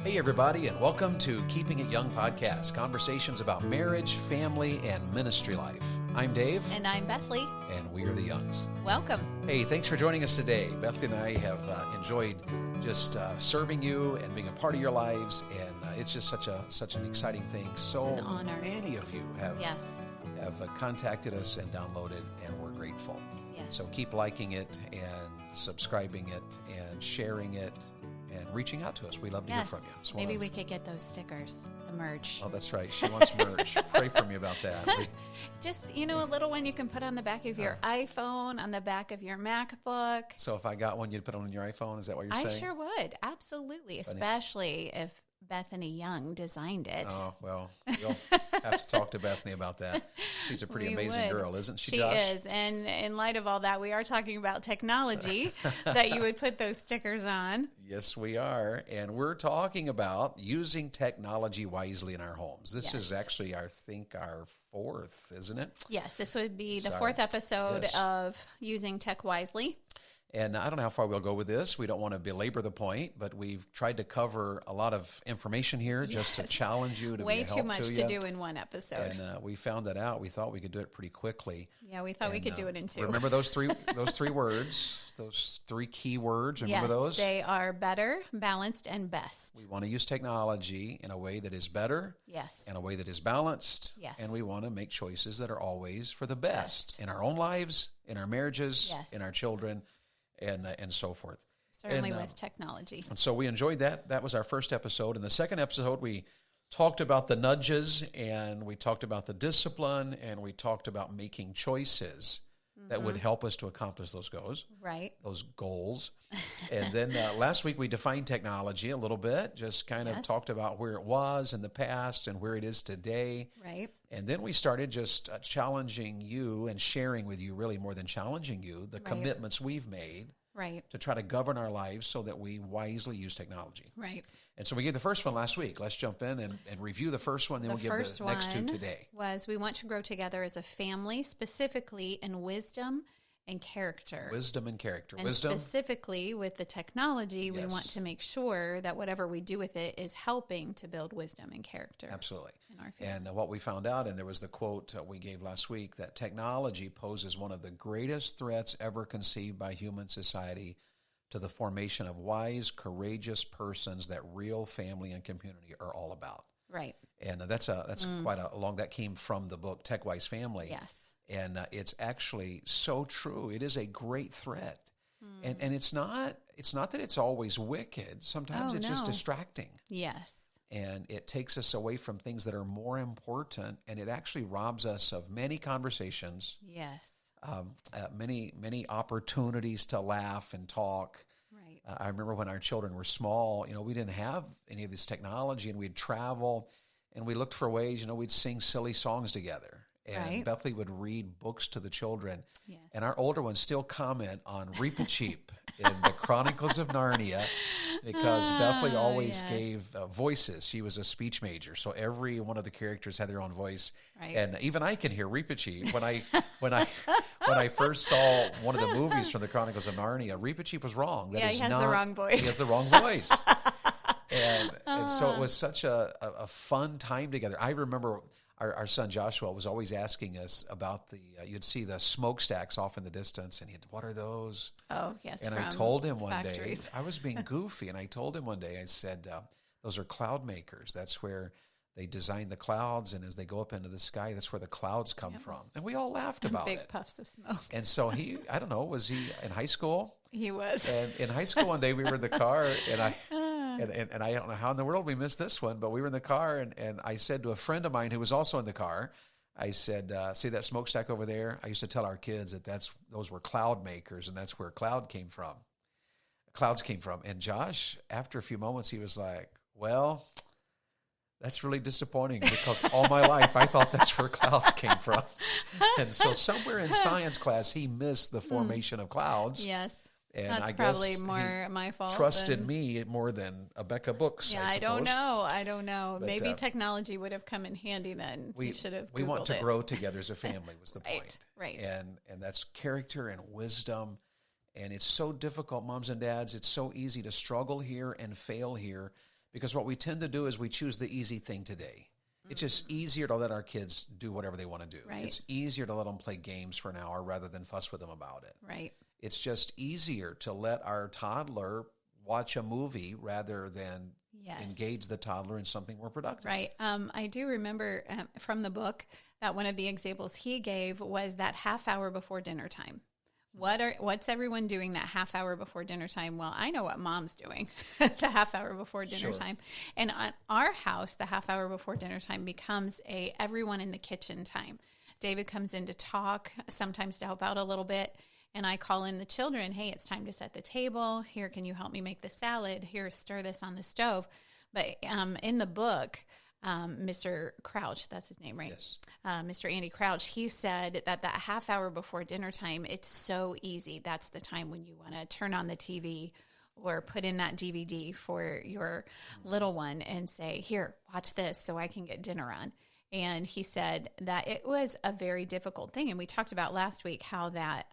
Hey, everybody, and welcome to Keeping It Young podcast, conversations about marriage, family, and ministry life. I'm Dave. And I'm Bethany. And we are the Youngs. Welcome. Hey, thanks for joining us today. Bethany and I have enjoyed just serving you and being a part of your lives, and it's just such an exciting thing. So an honor. Many of you have contacted us and downloaded, and we're grateful. Yes. So keep liking it and subscribing it and sharing it and reaching out to us. We love to hear from you. Maybe we could get those stickers, the merch. Oh, that's right. She wants merch. Pray for me about that. Just, a little one you can put on the back of your iPhone, on the back of your MacBook. So if I got one, you'd put it on your iPhone? Is that what you're saying? I sure would. Absolutely. Especially if Bethany Young designed it. Oh, well, we'll have to talk to Bethany about that. She's a pretty amazing girl, isn't she, Josh? She is. And in light of all that, we are talking about technology, that you would put those stickers on. Yes, we are. And we're talking about using technology wisely in our homes. This is actually, I think, our fourth, isn't it? Yes, this would be the fourth episode of Using Tech Wisely. And I don't know how far we'll go with this. We don't want to belabor the point, but we've tried to cover a lot of information here just to challenge you, to be a help to you. Way too much to do in one episode. And we found that out. We thought we could do it pretty quickly. Yeah, we thought we could do it in two. Remember those three words, those three key words? Remember those? They are better, balanced, and best. We want to use technology in a way that is better, in a way that is balanced, and we want to make choices that are always for the best in our own lives, in our marriages, in our children, and so forth. Certainly with technology. And so we enjoyed that. That was our first episode. In the second episode, we talked about the nudges, and we talked about the discipline, and we talked about making choices that would help us to accomplish those goals. Right. Those goals. And then last week we defined technology a little bit, just kind of talked about where it was in the past and where it is today. Right. And then we started just challenging you and sharing with you, really more than challenging you, the commitments we've made to try to govern our lives so that we wisely use technology. Right. And so we gave the first one last week. Let's jump in and review the first one, then we'll give the next two today. Was we want to grow together as a family, specifically in wisdom and character. Wisdom and character. And specifically with the technology, we want to make sure that whatever we do with it is helping to build wisdom and character. Absolutely. In our family. And what we found out, and there was the quote we gave last week, that technology poses one of the greatest threats ever conceived by human society to the formation of wise, courageous persons that real family and community are all about. Right. And that's quite a long, that came from the book Tech Wise Family. Yes. And it's actually so true. It is a great threat. And it's not that it's always wicked. Sometimes it's just distracting. Yes. And it takes us away from things that are more important, and it actually robs us of many conversations. Yes. Many opportunities to laugh and talk. Right. I remember when our children were small, we didn't have any of this technology, and we'd travel, and we looked for ways, we'd sing silly songs together. And Bethany would read books to the children. Yes. And our older ones still comment on Reepicheep in the Chronicles of Narnia, because Bethany always gave voices. She was a speech major, so every one of the characters had their own voice. Right. And even I can hear Reepicheep. When I first saw one of the movies from the Chronicles of Narnia, Reepicheep was wrong. He has the wrong voice. He has the wrong voice. And so it was such a fun time together. I remember our son Joshua was always asking us about you'd see the smokestacks off in the distance, and what are those? Oh, yes. And I told him one day, I was being goofy, and I told him one day, I said, those are cloud makers. That's where they design the clouds, and as they go up into the sky, that's where the clouds come from. And we all laughed about it. Big puffs of smoke. And so I don't know, was he in high school? He was. And in high school one day we were in the car, and I don't know how in the world we missed this one, but we were in the car, and I said to a friend of mine who was also in the car, I said, see that smokestack over there? I used to tell our kids that those were cloud makers, and that's where clouds came from. And Josh, after a few moments, he was like, well, that's really disappointing, because all my life I thought that's where clouds came from. And so somewhere in science class, he missed the formation of clouds. Yes. And that's probably more my fault. Trusted me more than Abeka books. Yeah, I don't know. But, maybe technology would have come in handy then. We should have Googled We want to grow together as a family was the point. Right. And that's character and wisdom. And it's so difficult, moms and dads. It's so easy to struggle here and fail here Because what we tend to do is we choose the easy thing today. It's just easier to let our kids do whatever they want to do. Right. It's easier to let them play games for an hour rather than fuss with them about it. Right. It's just easier to let our toddler watch a movie rather than engage the toddler in something more productive. Right. I do remember from the book that one of the examples he gave was that half hour before dinner time. What's everyone doing that half hour before dinner time? Well, I know what mom's doing the half hour before dinner time. And on our house, the half hour before dinner time becomes everyone in the kitchen time. David comes in to talk, sometimes to help out a little bit. And I call in the children, hey, it's time to set the table. Here, can you help me make the salad? Here, stir this on the stove. But in the book, Mr. Crouch, that's his name, right? Yes. Mr. Andy Crouch, he said that half hour before dinner time, it's so easy. That's the time when you want to turn on the TV or put in that DVD for your little one and say, here, watch this so I can get dinner on. And he said that it was a very difficult thing. And we talked about last week how that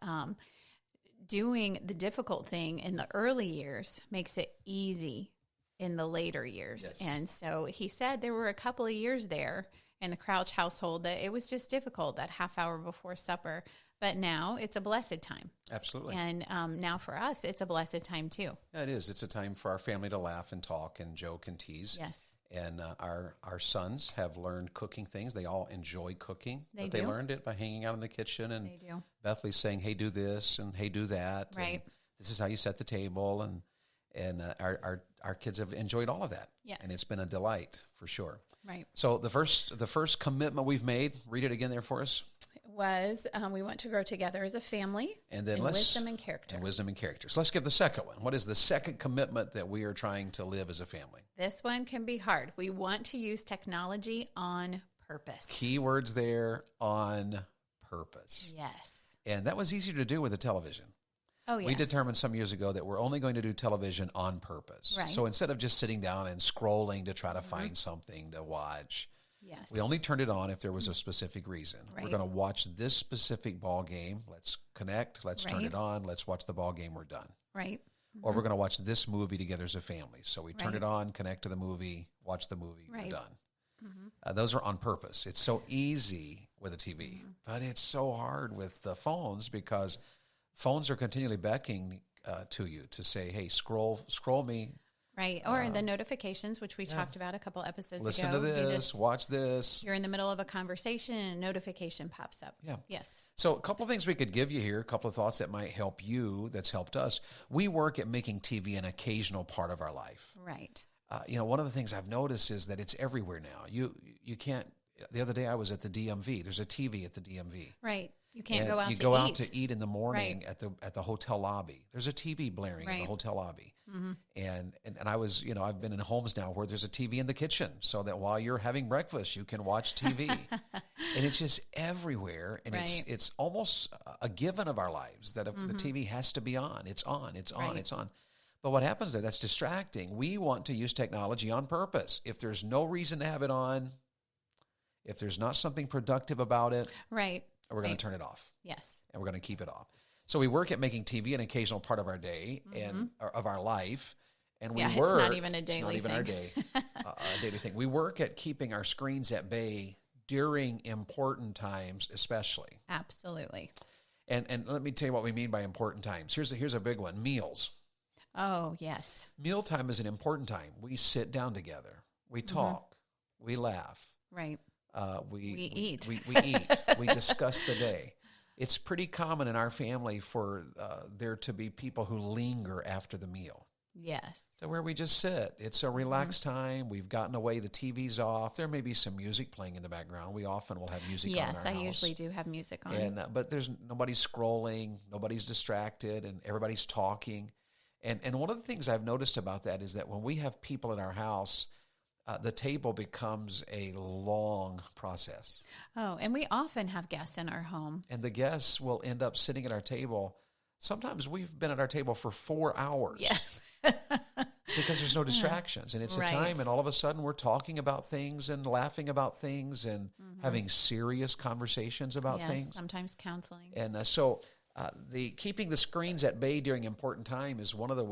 doing the difficult thing in the early years makes it easy in the later years. Yes. And so he said there were a couple of years there in the Crouch household that it was just difficult, that half hour before supper. But now it's a blessed time. Absolutely. And now for us, it's a blessed time too. Yeah, it is. It's a time for our family to laugh and talk and joke and tease. Yes. And our sons have learned cooking things. They all enjoy cooking. They learned it by hanging out in the kitchen and they do. Bethany's saying, hey, do this and hey, do that. Right. And this is how you set the table. And our kids have enjoyed all of that. Yes. And it's been a delight for sure. Right. So the first commitment we've made, read it again there for us. Was we want to grow together as a family and then wisdom and character. And wisdom and character. So let's give the second one. What is the second commitment that we are trying to live as a family? This one can be hard. We want to use technology on purpose. Key words there, on purpose. Yes. And that was easier to do with the television. Oh, yes. We determined some years ago that we're only going to do television on purpose. Right. So instead of just sitting down and scrolling to try to find something to watch, yes, we only turned it on if there was a specific reason. Right. We're going to watch this specific ball game. Let's connect. Let's turn it on. Let's watch the ball game. We're done. Right. Or we're going to watch this movie together as a family. So we turn it on, connect to the movie, watch the movie, we're done. Those are on purpose. It's so easy with a TV, but it's so hard with the phones because phones are continually beckoning to you to say, hey, scroll me. Right. Or the notifications, which we talked about a couple episodes Listen ago. Listen to this, watch this. You're in the middle of a conversation and a notification pops up. Yeah. Yes. So a couple of things we could give you here, a couple of thoughts that might help you, that's helped us. We work at making TV an occasional part of our life. Right. One of the things I've noticed is that it's everywhere now. You can't, the other day I was at the DMV. There's a TV at the DMV. Right. You can't go out to eat. You go out to eat in the morning at the hotel lobby. There's a TV blaring in the hotel lobby. Mm-hmm. And I was, I've been in homes now where there's a TV in the kitchen so that while you're having breakfast, you can watch TV. And it's just everywhere. And it's almost a given of our lives that the TV has to be on. It's on. But what happens there, that's distracting. We want to use technology on purpose. If there's no reason to have it on, if there's not something productive about it, right, we're going to turn it off. Yes. And we're going to keep it off. So we work at making TV an occasional part of our day and of our life. And we work. It's not even a daily thing. Our day, a daily thing. We work at keeping our screens at bay during important times, especially. Absolutely. And let me tell you what we mean by important times. Here's a big one: meals. Oh, yes. Mealtime is an important time. We sit down together. We talk. We laugh. Right. We eat. We eat. We discuss the day. It's pretty common in our family for there to be people who linger after the meal. Yes. So where we just sit. It's a relaxed time. We've gotten away. The TV's off. There may be some music playing in the background. We often will have music on in our house. Yes, I usually do have music on. And but there's nobody's scrolling. Nobody's distracted, and everybody's talking. And one of the things I've noticed about that is that when we have people in our house, the table becomes a long process. Oh, and we often have guests in our home. And the guests will end up sitting at our table. Sometimes we've been at our table for 4 hours. Yes. Because there's no distractions. And it's a time, and all of a sudden we're talking about things and laughing about things and having serious conversations about things. Sometimes counseling. And so The keeping the screens at bay during important times is one of the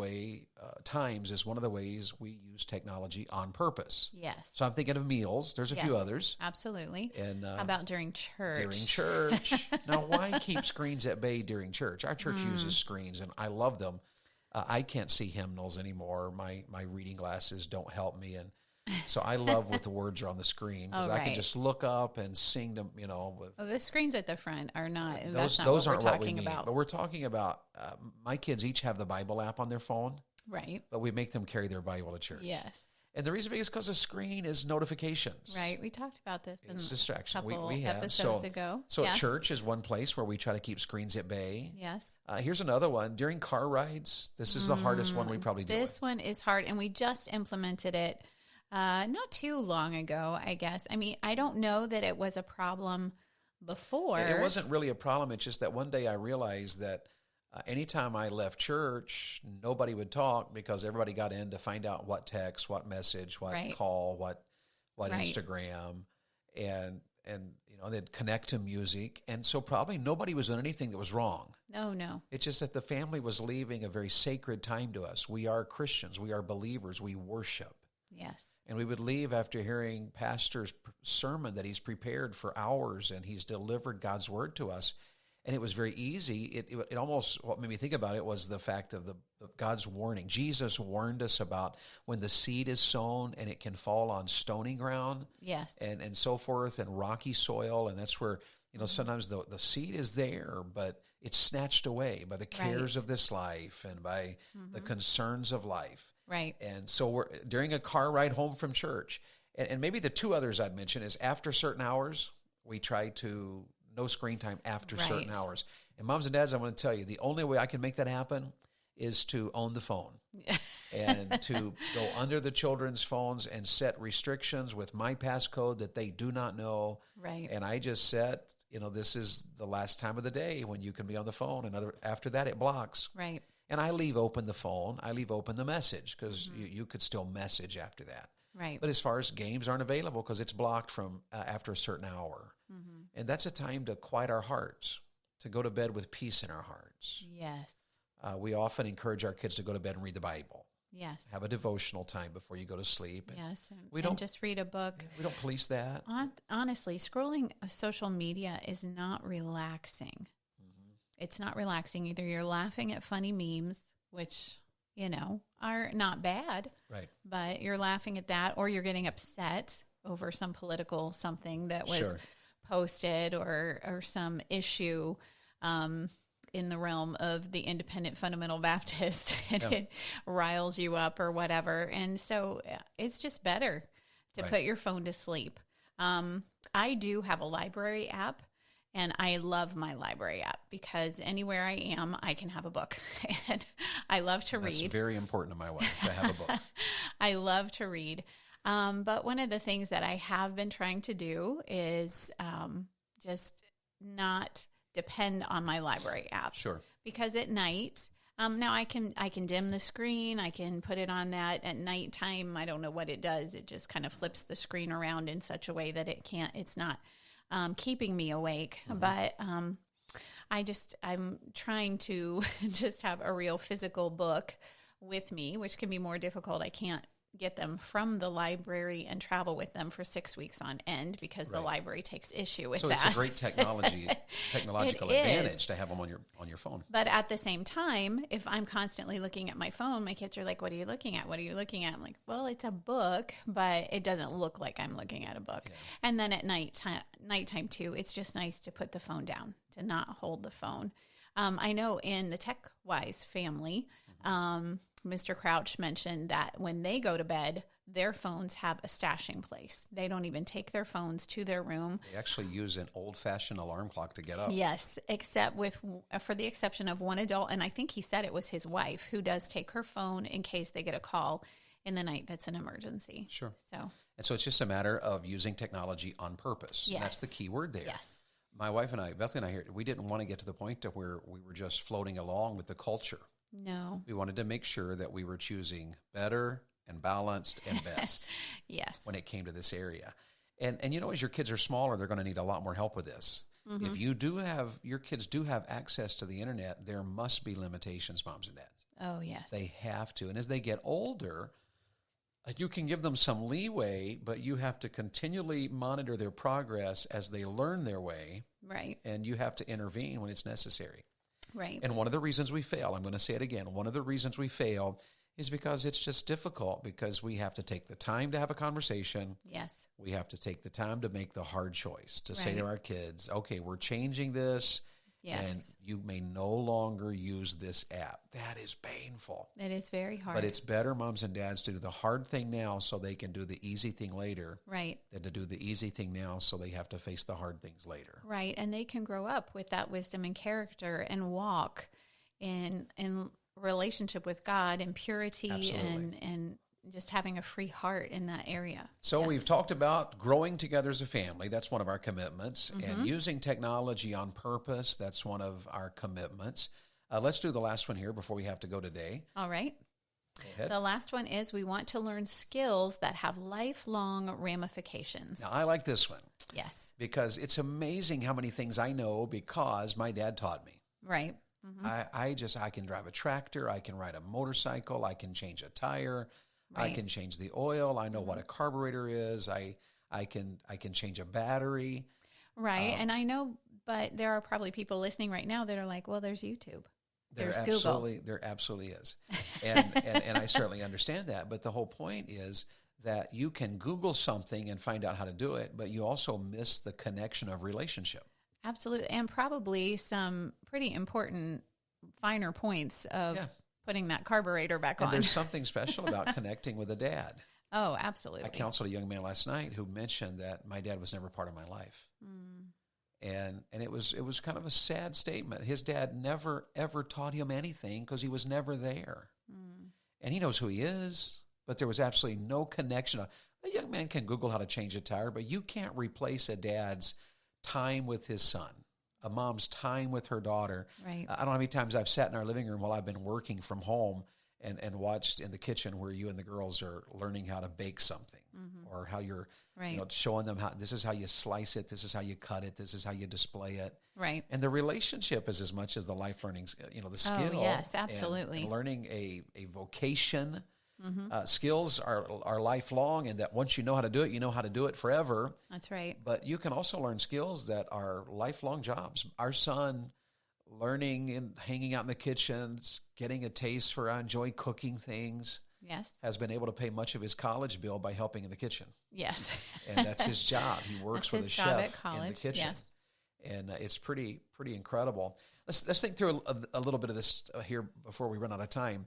ways we use technology on purpose. Yes. So I'm thinking of meals. There's a few others. Absolutely. And how about during church? During church. Now, why keep screens at bay during church? Our church uses screens, and I love them. I can't see hymnals anymore. My reading glasses don't help me, and so I love what the words are on the screen because I can just look up and sing them. With the screens at the front are not. Those not what aren't we're what we talking mean. about. But we're talking about my kids each have the Bible app on their phone, right? But we make them carry their Bible to church. Yes. And the reason being is because the screen is notifications. Right. We talked about this in distraction. A couple we have. episodes ago. So church is one place where we try to keep screens at bay. Yes. Here's another one. During car rides, this is the hardest one we probably do. This one is hard, and we just implemented it not too long ago, I guess. I mean, I don't know that it was a problem before. It wasn't really a problem. It's just that one day I realized that anytime I left church, nobody would talk because everybody got in to find out what text, what message, what call, what Instagram, and they'd connect to music, and so probably nobody was doing anything that was wrong. No. It's just that the family was leaving a very sacred time to us. We are Christians. We are believers. We worship. Yes. And we would leave after hearing pastor's sermon that he's prepared for hours and he's delivered God's word to us. And it was very easy. It almost, what made me think about it was the fact of God's warning. Jesus warned us about when the seed is sown and it can fall on stony ground. Yes. And so forth, and rocky soil. And that's where, sometimes the seed is there, but it's snatched away by the cares of this life and by the concerns of life. Right. And so we're during a car ride home from church. And maybe the two others I'd mention is after certain hours, we try to no screen time after certain hours. And moms and dads, I want to tell you, the only way I can make that happen is to own the phone and to go under the children's phones and set restrictions with my passcode that they do not know. Right. And I just set, this is the last time of the day when you can be on the phone. And after that, it blocks. Right. And I leave open the phone. I leave open the message because you could still message after that. Right. But as far as games aren't available because it's blocked from after a certain hour. And that's a time to quiet our hearts, to go to bed with peace in our hearts. Yes. We often encourage our kids to go to bed and read the Bible. Yes. Have a devotional time before you go to sleep. Yes. And just read a book. We don't police that. Honestly, scrolling social media is not relaxing. It's not relaxing. Either you're laughing at funny memes, which, are not bad. Right. But you're laughing at that, or you're getting upset over some political something that was posted or some issue in the realm of the independent fundamental Baptist, and it riles you up or whatever. And so it's just better to put your phone to sleep. I do have a library app, and I love my library app because anywhere I am, I can have a book. And I love to read. That's very important to my wife, to have a book. I love to read. But one of the things that I have been trying to do is just not depend on my library app. Sure. Because at night, now I can dim the screen. I can put it on that at nighttime. I don't know what it does. It just kind of flips the screen around in such a way that it's not keeping me awake. But I'm trying to just have a real physical book with me, which can be more difficult. I can't get them from the library and travel with them for 6 weeks on end because the library takes issue with that. So it's a great technological advantage to have them on your phone. But at the same time, if I'm constantly looking at my phone, my kids are like, "What are you looking at? What are you looking at?" I'm like, "Well, it's a book, but it doesn't look like I'm looking at a book." Yeah. And then at nighttime too, it's just nice to put the phone down, to not hold the phone. I know in the TechWise family, Mr. Crouch mentioned that when they go to bed, their phones have a stashing place. They don't even take their phones to their room. They actually use an old-fashioned alarm clock to get up. Yes, except for the exception of one adult, and I think he said it was his wife, who does take her phone in case they get a call in the night that's an emergency. Sure. And so it's just a matter of using technology on purpose. Yes. And that's the key word there. Yes. My wife and I, Bethany and I, here, we didn't want to get to the point to where we were just floating along with the culture. No. We wanted to make sure that we were choosing better and balanced and best. Yes. When it came to this area. And as your kids are smaller, they're going to need a lot more help with this. If you do have, your kids do have access to the internet, there must be limitations, moms and dads. Oh, yes. They have to. And as they get older, you can give them some leeway, but you have to continually monitor their progress as they learn their way. Right. And you have to intervene when it's necessary. Right. And one of the reasons we fail, I'm going to say it again, one of the reasons we fail is because it's just difficult, because we have to take the time to have a conversation. Yes. We have to take the time to make the hard choice, to say to our kids, okay, we're changing this, and you may no longer use this app. That is painful. It is very hard. But it's better, moms and dads, to do the hard thing now so they can do the easy thing later. Right. Than to do the easy thing now so they have to face the hard things later. Right. And they can grow up with that wisdom and character and walk in relationship with God and purity. Absolutely. and just having a free heart in that area. So we've talked about growing together as a family. That's one of our commitments. And using technology on purpose, that's one of our commitments. Let's do the last one here before we have to go today. All right. Go ahead. The last one is we want to learn skills that have lifelong ramifications. Now, I like this one. Yes. Because it's amazing how many things I know because my dad taught me. Right. I can drive a tractor. I can ride a motorcycle. I can change a tire. Right. I can change the oil. I know what a carburetor is. I can change a battery. Right. And I know, but there are probably people listening right now that are like, well, there's YouTube. There's Google. There absolutely is. And I certainly understand that. But the whole point is that you can Google something and find out how to do it, but you also miss the connection of relationship. Absolutely. And probably some pretty important finer points of putting that carburetor back on. There's something special about connecting with a dad. Oh, absolutely. I counseled a young man last night who mentioned that my dad was never part of my life. And it was kind of a sad statement. His dad never, ever taught him anything because he was never there. And he knows who he is, but there was absolutely no connection. A young man can Google how to change a tire, but you can't replace a dad's time with his son, a mom's time with her daughter. Right. I don't know how many times I've sat in our living room while I've been working from home and watched in the kitchen where you and the girls are learning how to bake something or how you're showing them how this is how you slice it, this is how you cut it, this is how you display it. Right. And the relationship is as much as the life learning, the skill. Oh, yes, absolutely. And learning a vocation. Skills are lifelong, and that once you know how to do it, you know how to do it forever. That's right. But you can also learn skills that are lifelong jobs. Our son learning and hanging out in the kitchens, getting a taste for, I enjoy cooking things. Yes. Has been able to pay much of his college bill by helping in the kitchen. Yes. And that's his job. He works with a chef in the kitchen. Yes. And it's pretty incredible. Let's think through a little bit of this here before we run out of time.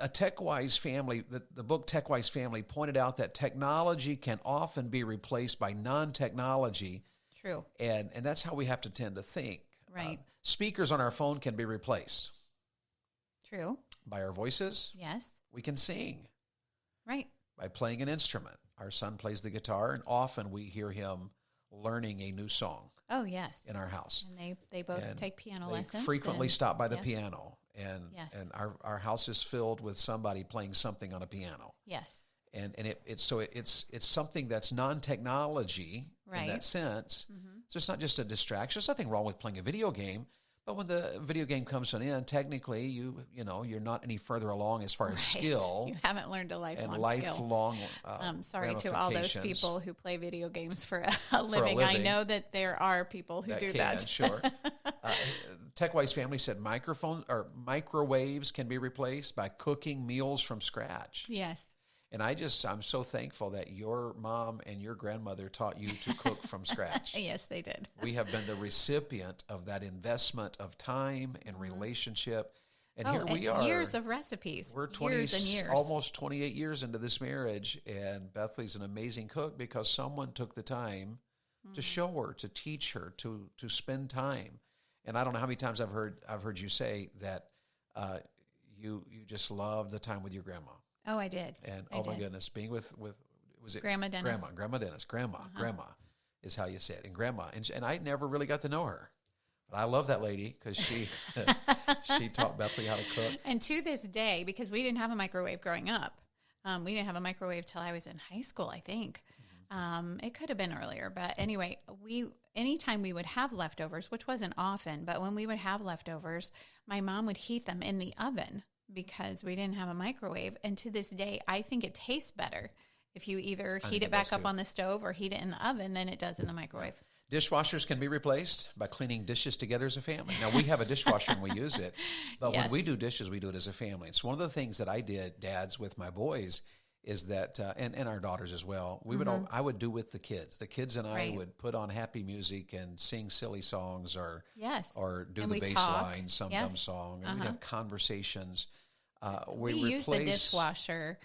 A TechWise family, the book TechWise Family pointed out that technology can often be replaced by non-technology. True. And that's how we have to tend to think. Right. Speakers on our phone can be replaced. True. By our voices. Yes. We can sing. Right. By playing an instrument. Our son plays the guitar, and often we hear him learning a new song. Oh, yes. In our house. And they both take piano lessons. They frequently stop by the piano. And our house is filled with somebody playing something on a piano. Yes. And it's something that's non-technology in that sense. So it's not just a distraction. There's nothing wrong with playing a video game, but when the video game comes to an end, technically you're not any further along as far as skill. You haven't learned a lifelong skill. I'm sorry to all those people who play video games for a living. I know that there are people who do that. Sure. TechWise Family said microwaves can be replaced by cooking meals from scratch. Yes. And I'm so thankful that your mom and your grandmother taught you to cook from scratch. Yes, they did. We have been the recipient of that investment of time and relationship. And here we are. Years of recipes. We're almost 28 years into this marriage, and Bethley's an amazing cook because someone took the time to show her, to teach her, to spend time. And I don't know how many times I've heard you say that you just love the time with your grandma. Oh, I did. And my goodness, being with was it Grandma Dennis? Grandma Dennis. Grandma is how you say it. And Grandma, and I never really got to know her, but I love that lady because she taught Bethley how to cook. And to this day, because we didn't have a microwave growing up, we didn't have a microwave till I was in high school, I think. It could have been earlier, but anyway, anytime we would have leftovers, which wasn't often, but when we would have leftovers, my mom would heat them in the oven because we didn't have a microwave. And to this day, I think it tastes better if you either heat it back up on the stove or heat it in the oven than it does in the microwave. Dishwashers can be replaced by cleaning dishes together as a family. Now, we have a dishwasher and we use it, but when we do dishes, we do it as a family. It's one of the things that I did, dads, with my boys, is that, and our daughters as well, I would do with the kids. The kids and I would put on happy music and sing silly songs or do the bass line, some dumb song, and we'd have conversations. We use the dishwasher,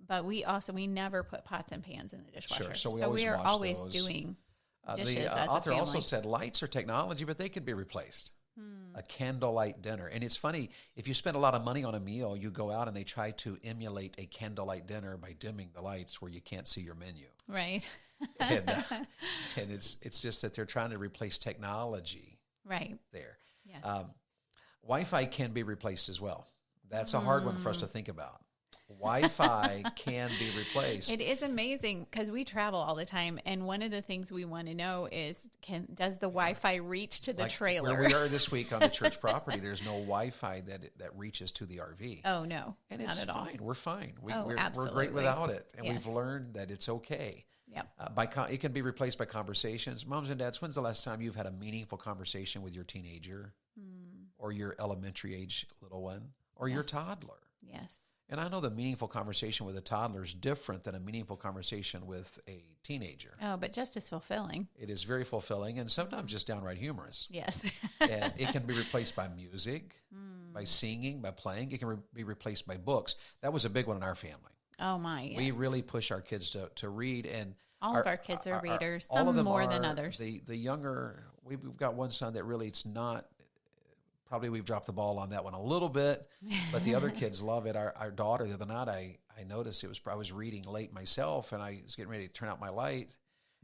but we never put pots and pans in the dishwasher. Sure, so we are always those. Doing dishes the as author a family. also said lights are technology, but they can be replaced. A candlelight dinner. And it's funny, if you spend a lot of money on a meal, you go out and they try to emulate a candlelight dinner by dimming the lights where you can't see your menu. Right. and it's just that they're trying to replace technology there. Yes. Wi-Fi can be replaced as well. That's a hard one for us to think about. Wi-Fi can be replaced. It is amazing because we travel all the time, and one of the things we want to know is, does the Wi-Fi reach to the trailer? Where we are this week on the church property, there's no Wi-Fi that reaches to the RV. Oh, no, and not it's at all. fine. We're fine. We're absolutely. great without it, and we've learned that it's okay. Yep. It can be replaced by conversations. Moms and dads, when's the last time you've had a meaningful conversation with your teenager or your elementary age little one or your toddler? Yes. And I know the meaningful conversation with a toddler is different than a meaningful conversation with a teenager. Oh, but just as fulfilling. It is very fulfilling and sometimes just downright humorous. Yes. And it can be replaced by music, by singing, by playing. It can be replaced by books. That was a big one in our family. Oh, my, yes. We really push our kids to read. And all of our kids are readers, some more than others. The younger, we've got one son that really it's not. Probably we've dropped the ball on that one a little bit, but the other kids love it. Our daughter, the other night, I noticed I was reading late myself, and I was getting ready to turn out my light.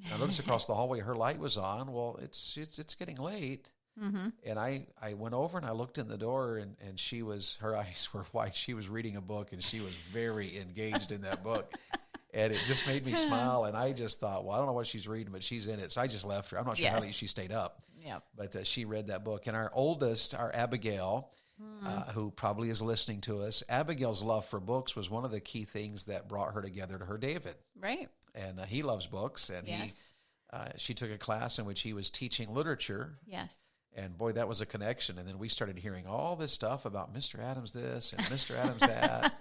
And I noticed across the hallway her light was on. Well, it's getting late, and I went over and I looked in the door, and her eyes were wide. She was reading a book, and she was very engaged in that book. And it just made me smile, and I just thought, well, I don't know what she's reading, but she's in it. So I just left her. I'm not sure how she stayed up. Yep. But she read that book. And our oldest, our Abigail, who probably is listening to us, Abigail's love for books was one of the key things that brought her together to her David. Right. And he loves books. And she took a class in which he was teaching literature. Yes. And boy, that was a connection. And then we started hearing all this stuff about Mr. Adams this and Mr. Adams that.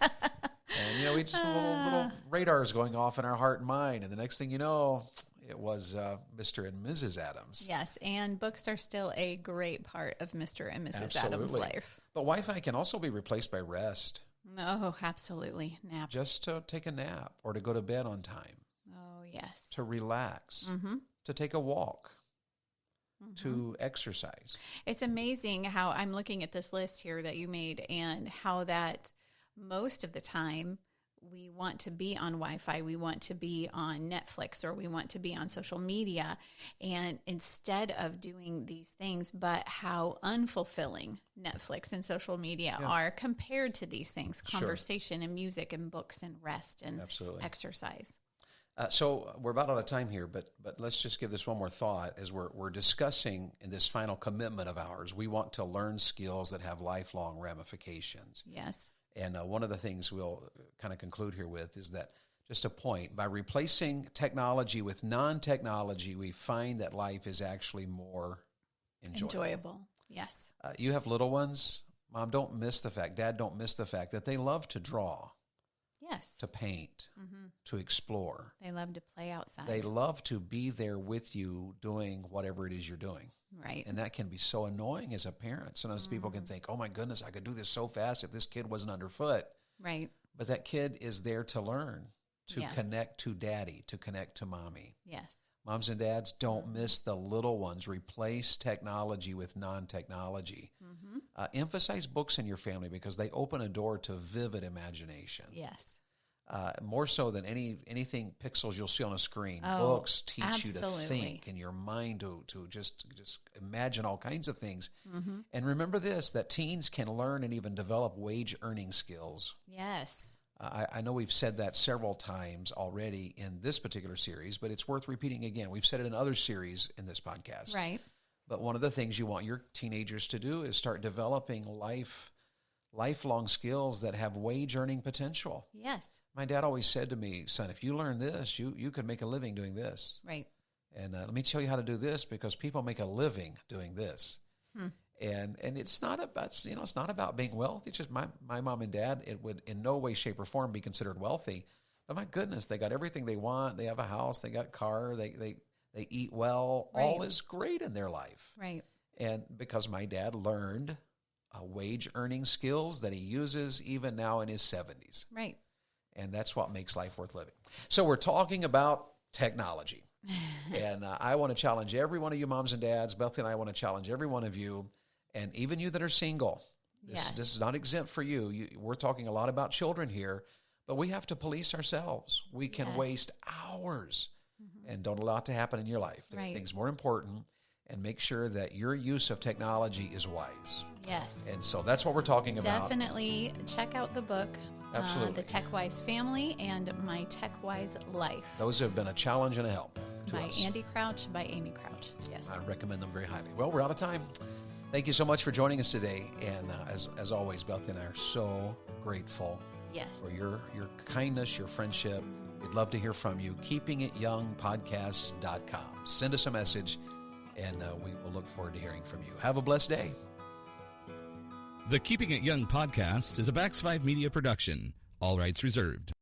And, we just little radars going off in our heart and mind. And the next thing you know, it was Mr. and Mrs. Adams. Yes, and books are still a great part of Mr. and Mrs. Adams' life. But Wi-Fi can also be replaced by rest. Oh, absolutely. Naps. Just to take a nap or to go to bed on time. Oh, yes. To relax. To take a walk. To exercise. It's amazing how I'm looking at this list here that you made and how that most of the time we want to be on Wi-Fi, we want to be on Netflix, or we want to be on social media. And instead of doing these things, but how unfulfilling Netflix and social media are compared to these things, conversation and music and books and rest and exercise. So we're about out of time here, but let's just give this one more thought as we're discussing in this final commitment of ours. We want to learn skills that have lifelong ramifications. Yes. And one of the things we'll kind of conclude here with is that, just a point, by replacing technology with non-technology, we find that life is actually more enjoyable. Yes. You have little ones. Mom, don't miss the fact, Dad, don't miss the fact that they love to draw. Yes. To paint, to explore. They love to play outside. They love to be there with you doing whatever it is you're doing. Right. And that can be so annoying as a parent. Sometimes people can think, oh my goodness, I could do this so fast if this kid wasn't underfoot. Right. But that kid is there to learn, to connect to daddy, to connect to mommy. Yes. Moms and dads, don't miss the little ones. Replace technology with non-technology. Emphasize books in your family because they open a door to vivid imagination. Yes. More so than anything pixels you'll see on a screen. Oh, books teach you to think and your mind to just imagine all kinds of things. And remember this, that teens can learn and even develop wage earning skills. Yes. I know we've said that several times already in this particular series, but it's worth repeating again. We've said it in other series in this podcast. Right. But one of the things you want your teenagers to do is start developing lifelong skills that have wage earning potential. Yes. My dad always said to me, son, if you learn this, you could make a living doing this. Right. And let me show you how to do this, because people make a living doing this. And it's not about, it's not about being wealthy. It's just my mom and dad, it would in no way, shape, or form be considered wealthy. But my goodness, they got everything they want. They have a house. They got a car. They eat well. Right. All is great in their life. Right. And because my dad learned wage earning skills that he uses even now in his 70s. Right. And that's what makes life worth living. So we're talking about technology. And I want to challenge every one of you moms and dads. Beth and I want to challenge every one of you, and even you that are single. This is not exempt for you. We're talking a lot about children here, but we have to police ourselves. We can waste hours and don't allow it to happen in your life. There are things more important, and make sure that your use of technology is wise. Yes. And so that's what we're talking about. Definitely check out the book, Absolutely. The Tech Wise Family and My Tech Wise Life. Those have been a challenge and a help to by us. Andy Crouch, by Amy Crouch. Yes. I recommend them very highly. Well, we're out of time. Thank you so much for joining us today. And as always, Beth and I are so grateful for your kindness, your friendship. We'd love to hear from you. KeepingItYoungPodcast.com. Send us a message, and we will look forward to hearing from you. Have a blessed day. The Keeping It Young podcast is a Bax 5 Media production. All rights reserved.